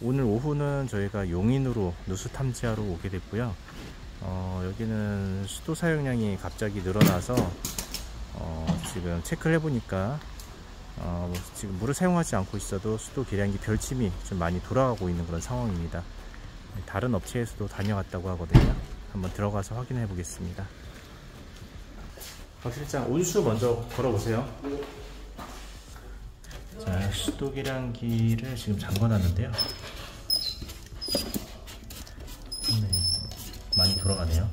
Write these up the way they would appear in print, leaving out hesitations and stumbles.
오늘 오후는 저희가 용인으로 누수 탐지하러 오게 됐고요. 여기는 수도 사용량이 갑자기 늘어나서 지금 체크를 해보니까 지금 물을 사용하지 않고 있어도 수도 계량기 별침이 좀 많이 돌아가고 있는 그런 상황입니다. 다른 업체에서도 다녀갔다고 하거든요. 한번 들어가서 확인해 보겠습니다. 박 실장, 온수 먼저 걸어보세요. 자, 수도 계량기를 지금 잠궈놨는데요. 네, 많이 돌아가네요.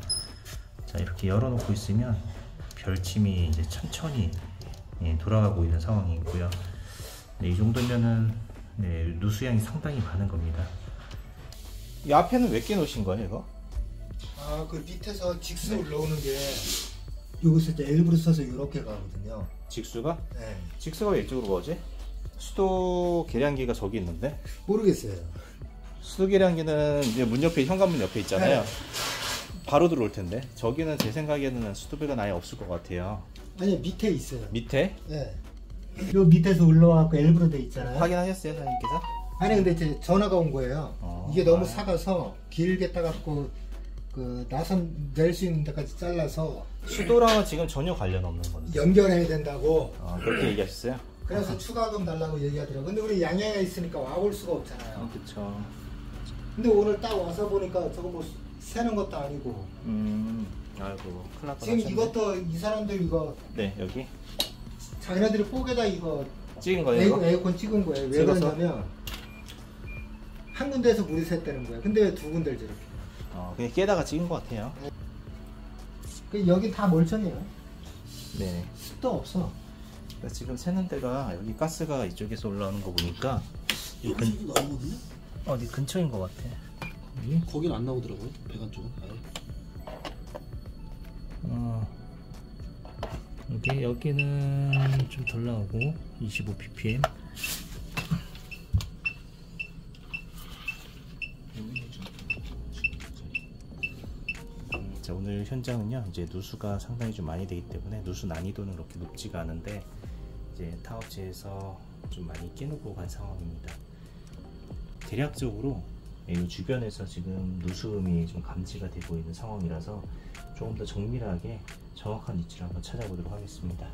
자, 이렇게 열어놓고 있으면 별침이 이제 천천히 돌아가고 있는 상황이고요. 네, 이 정도면은 누수량이 상당히 많은 겁니다. 이 앞에는 왜 끼놓으신 거예요, 이거? 그 밑에서 직수 올라오는 게 여기서 이제 일부러 써서 이렇게 가거든요. 직수가? 네. 직수가 왜 이쪽으로 가지? 수도 계량기가 저기 있는데? 모르겠어요. 수도 계량기는 이제 문 옆에, 현관문 옆에 있잖아요. 네. 바로 들어올 텐데. 저기는 제 생각에는 수도배가 아예 없을 것 같아요. 아니, 밑에 있어요. 밑에? 네. 요 밑에서 올라와갖고 일부러 돼 있잖아요. 확인하셨어요, 사장님께서? 아니, 근데 이제 전화가 온 거예요. 이게 너무 작아서 길게 따갖고 나선 낼 수 있는 데까지 잘라서 수도랑은 지금 전혀 관련 없는 건데. 연결해야 된다고. 그렇게 얘기하셨어요? 그래서 추가금 달라고 얘기하더라고요. 근데 우리 양양에 있으니까 와볼 수가 없잖아요. 그쵸. 근데 오늘 딱 와서 보니까 저거 뭐 새는 것도 아니고. 아이고, 큰일 났다. 지금 이것도 이 사람들 이거 네, 여기 자기네들이 뽀개다 이거 찍은 거예요? 에어컨 찍은 거예요. 왜 찍어서? 그러냐면 한 군데에서 물이 샜다는 거예요. 근데 왜 두 군데를 저렇게? 그냥 깨다가 찍은 것 같아요. 여기 다 멀쩡해요. 네. 습도 없어. 그러니까 지금 새는 데가 여기 가스가 이쪽에서 올라오는 거 보니까 여기 나오거든요? 어디 근처인 것 같아. 거긴 안 나오더라고요. 배관 쪽은 아예. 여기는 좀 덜 나오고 25 ppm. 자, 오늘 현장은요, 이제 누수가 상당히 좀 많이 되기 때문에 누수 난이도는 그렇게 높지가 않은데 이제 타업체에서 좀 많이 깨놓고 간 상황입니다. 대략적으로 이 주변에서 지금 누수음이 좀 감지가 되고 있는 상황이라서 조금 더 정밀하게 정확한 위치를 한번 찾아보도록 하겠습니다.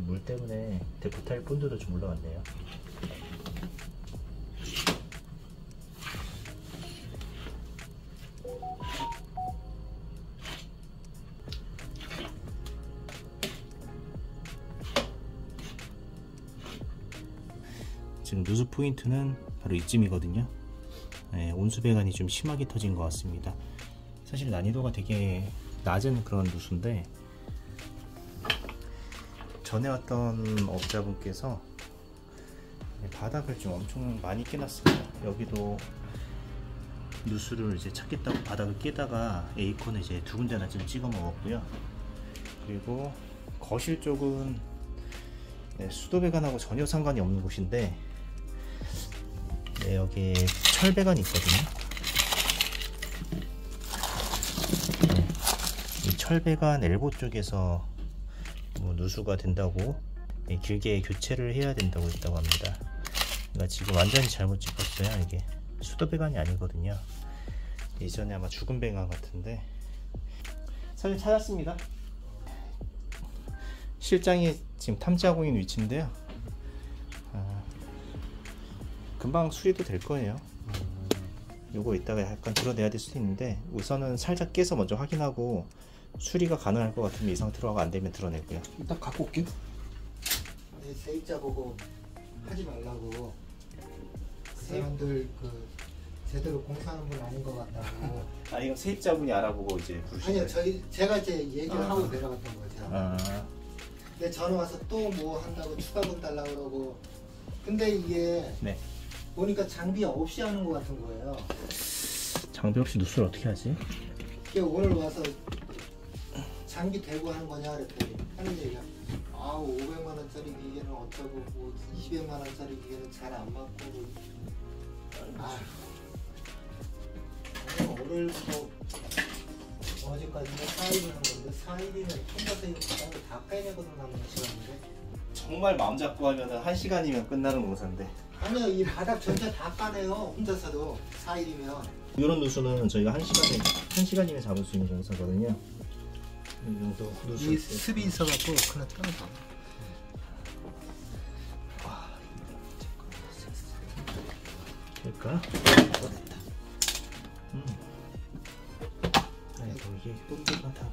물 때문에 데코타일 본드도 좀 올라왔네요. 지금 누수 포인트는 바로 이쯤이거든요. 네, 온수 배관이 좀 심하게 터진 것 같습니다. 사실 난이도가 되게 낮은 그런 누수인데 전에 왔던 업자분께서 바닥을 좀 엄청 많이 깨놨습니다. 여기도 누수를 이제 찾겠다고 바닥을 깨다가 에이콘을 이제 두 군데나 좀 찍어 먹었고요. 그리고 거실 쪽은 수도 배관하고 전혀 상관이 없는 곳인데 여기 철배관이 있거든요. 이 철배관 엘보 쪽에서 누수가 된다고 길게 교체를 해야 된다고 했다고 합니다. 그러니까 지금 완전히 잘못 찍었어요. 이게 수도 배관이 아니거든요. 예전에 아마 죽은 배관 같은데. 사진 찾았습니다. 실장이 지금 탐지하고 있는 위치인데요. 금방 수리도 될 거예요. 요거 이따가 약간 드러내야 될 수도 있는데 우선은 살짝 깨서 먼저 확인하고 수리가 가능할 것 같으면 이상 들어가고 안 되면 드러내고요. 일단 갖고 올게요. 세입자 보고 하지 말라고. 그 사람들 제대로 공사하는 분 아닌 것 같다고. 이거 세입자분이 알아보고 이제 부르시는 아니요, 제가 이제 얘기를 하고 내려갔던 거죠. 근데 전화 와서 또 뭐 한다고 추가금 달라고 그러고. 근데 이게 보니까 장비 없이 하는 것 같은 거예요. 장비 없이 누수를 어떻게 하지? 오늘 와서 장비 대고 하는 거냐 그랬더니 하는 얘기야. 500만원짜리 기계는 어쩌고 뭐 200만원짜리 기계는 잘 안 맞고. 오늘부터 어제까지는 4일을 한 건데 4일이면 통과서 이거 다 빼내고도 남는 시간인데. 정말 마음 잡고 하면 1시간이면 끝나는 공사인데. 아니요, 이 바닥 전체 다 까내요. 혼자서도 4일이면. 이런 누수는 저희가 1시간이면 잡을 수 있는 공사거든요. 이 정도 누수. 이 습이 있어갖고 그냥 떨어져. 될까? 됐다. 아이고, 이게 똥개가 다.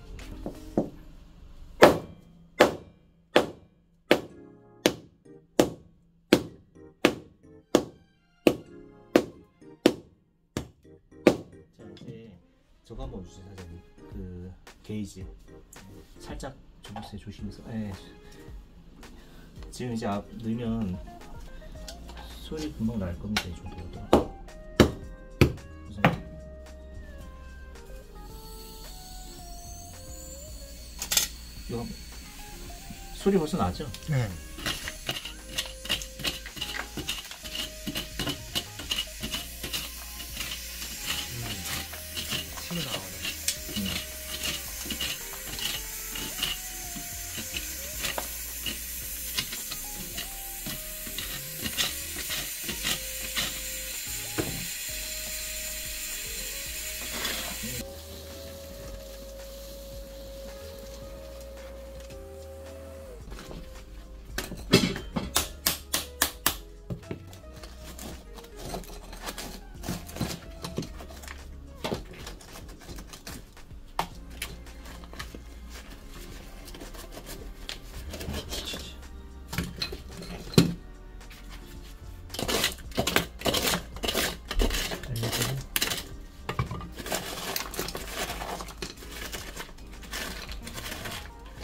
자, 이제 저거 한번 주세요, 사장님. 그 게이지 살짝 줘보세요, 조심해서. 네. 지금 이제 넣으면 소리 금방 날 겁니다, 이 정도도. 이거 소리 벌써 나죠? 네. 침이 나오네.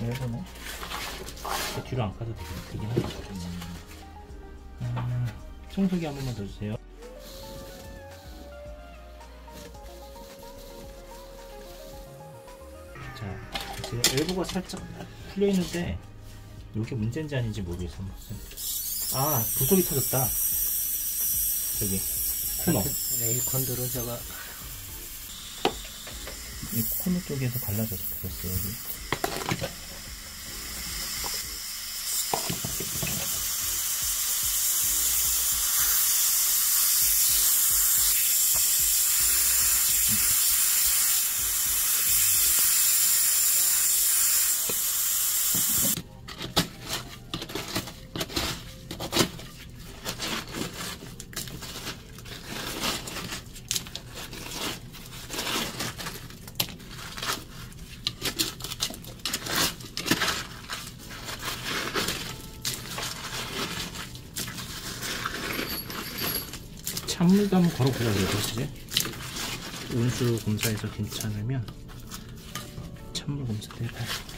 해보네. 뒤로 안 가도 되긴 하죠. 청소기 한 번만 더 주세요. 자, 지금 엘보가 살짝 풀려 있는데 이게 문제인지 아닌지 모르겠어. 아, 부속이 터졌다. 저기 코너. 에이컨들은 저거 이 코너 쪽에서 갈라져서 터졌어요. 여기. 찬물도 한번 걸어보자 그러지. 운수 검사에서 괜찮으면 찬물 검사도 해봐야겠다.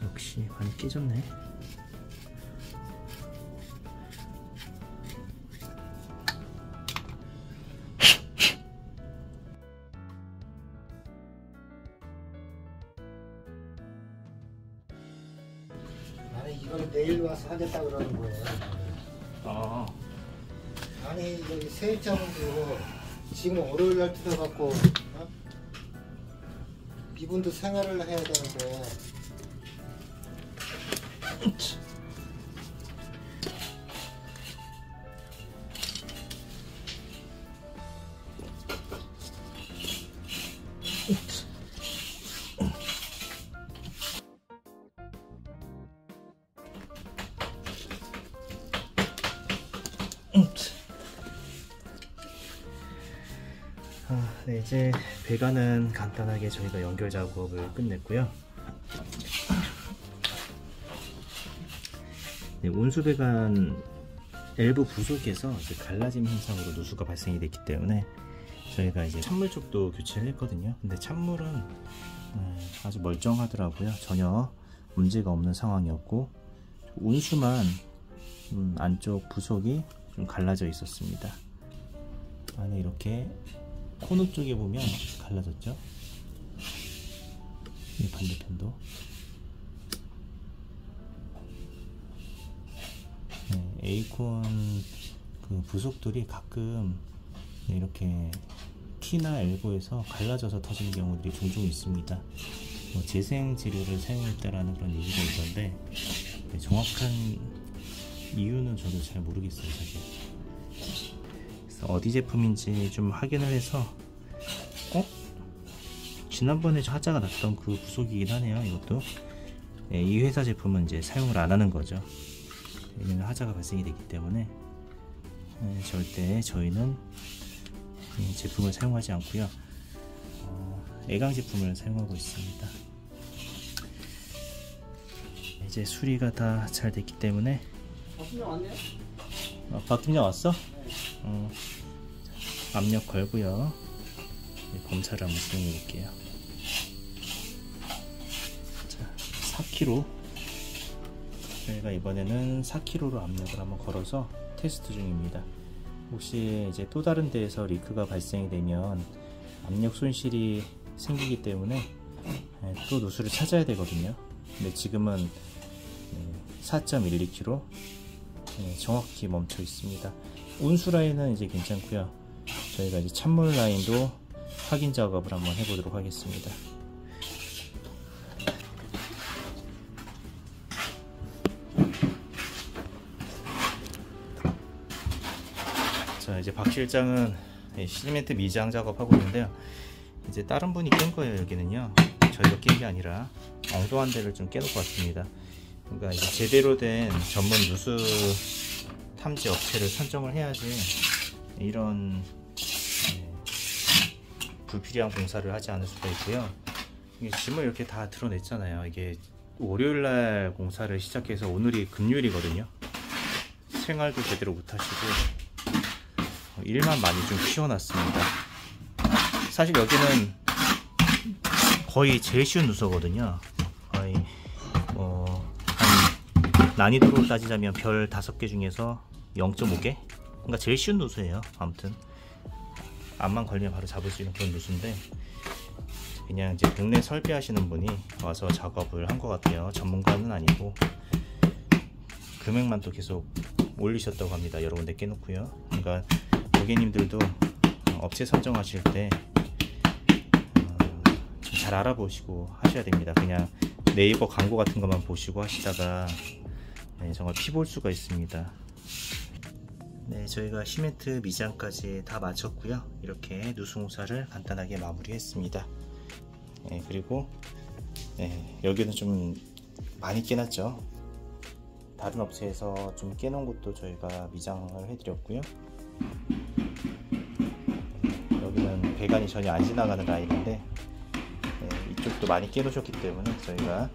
역시 많이 깨졌네. 나는 이거를 내일 와서 하겠다 그러는 거예요. 아, 아니 여기 세입자분도 지금 월요일 날 뜯어갖고 이분도 생활을 해야 되는데 네, 이제 배관은 간단하게 저희가 연결 작업을 끝냈고요. 네, 온수배관 엘보 부속에서 이제 갈라짐 현상으로 누수가 발생이 됐기 때문에 저희가 이제 찬물 쪽도 교체를 했거든요. 근데 찬물은 아주 멀쩡하더라고요. 전혀 문제가 없는 상황이었고, 온수만 안쪽 부속이 좀 갈라져 있었습니다. 안에 이렇게 코너 쪽에 보면 갈라졌죠. 이 반대편도. 네, 에이콘 그 부속들이 가끔 이렇게 T나 엘보에서 갈라져서 터지는 경우들이 종종 있습니다. 뭐 재생 재료를 사용했다라는 그런 얘기가 있던데 정확한 이유는 저도 잘 모르겠어요, 사실. 그래서 어디 제품인지 좀 확인을 해서 지난번에 하자가 났던 그 부속이긴 하네요. 이것도 이 회사 제품은 이제 사용을 안 하는 거죠. 왜냐면 하자가 발생이 됐기 때문에 절대 저희는 이 제품을 사용하지 않고요. 애강 제품을 사용하고 있습니다. 이제 수리가 다 잘 됐기 때문에. 박팀장 왔네요? 박팀장 왔어? 네. 압력 걸고요. 검사를 한번 진행해 볼게요. 자, 4kg. 저희가 이번에는 4kg로 압력을 한번 걸어서 테스트 중입니다. 혹시 이제 또 다른 데에서 리크가 발생이 되면 압력 손실이 생기기 때문에 또 누수를 찾아야 되거든요. 근데 지금은 4.12kg 정확히 멈춰 있습니다. 온수 라인은 이제 괜찮고요. 저희가 이제 찬물 라인도 확인 작업을 한번 해보도록 하겠습니다. 자, 이제 박 실장은 시멘트 미장 작업하고 있는데요. 이제 다른 분이 깬 거예요. 여기는요, 저희가 깬 게 아니라 엉뚱한 데를 좀 깨놓고 왔습니다. 그러니까 이제 제대로 된 전문 누수 탐지 업체를 선정을 해야지 이런 불필요한 공사를 하지 않을 수가 있고요. 이게 짐을 이렇게 다 드러냈잖아요. 이게 월요일날 공사를 시작해서 오늘이 금요일이거든요. 생활도 제대로 못하시고 일만 많이 좀 키워놨습니다. 사실 여기는 거의 제일 쉬운 누수거든요. 거의 한 난이도로 따지자면 별 5개 중에서 0.5개? 그러니까 제일 쉬운 누수예요. 아무튼 암만 걸리면 바로 잡을 수 있는 그런 누수인데, 그냥 이제 국내 설비하시는 분이 와서 작업을 한 것 같아요. 전문가는 아니고. 금액만 또 계속 올리셨다고 합니다. 여러 군데 깨놓고요. 그러니까 고객님들도 업체 선정하실 때 좀 잘 알아보시고 하셔야 됩니다. 그냥 네이버 광고 같은 것만 보시고 하시다가 정말 피 볼 수가 있습니다. 네, 저희가 시멘트 미장까지 다 마쳤고요. 이렇게 누수공사를 간단하게 마무리했습니다. 그리고 여기는 좀 많이 깨놨죠. 다른 업체에서 좀 깨놓은 것도 저희가 미장을 해드렸고요. 여기는 배관이 전혀 안 지나가는 라인인데 이쪽도 많이 깨놓으셨기 때문에 저희가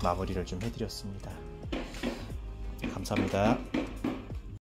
마무리를 좀 해드렸습니다. 감사합니다.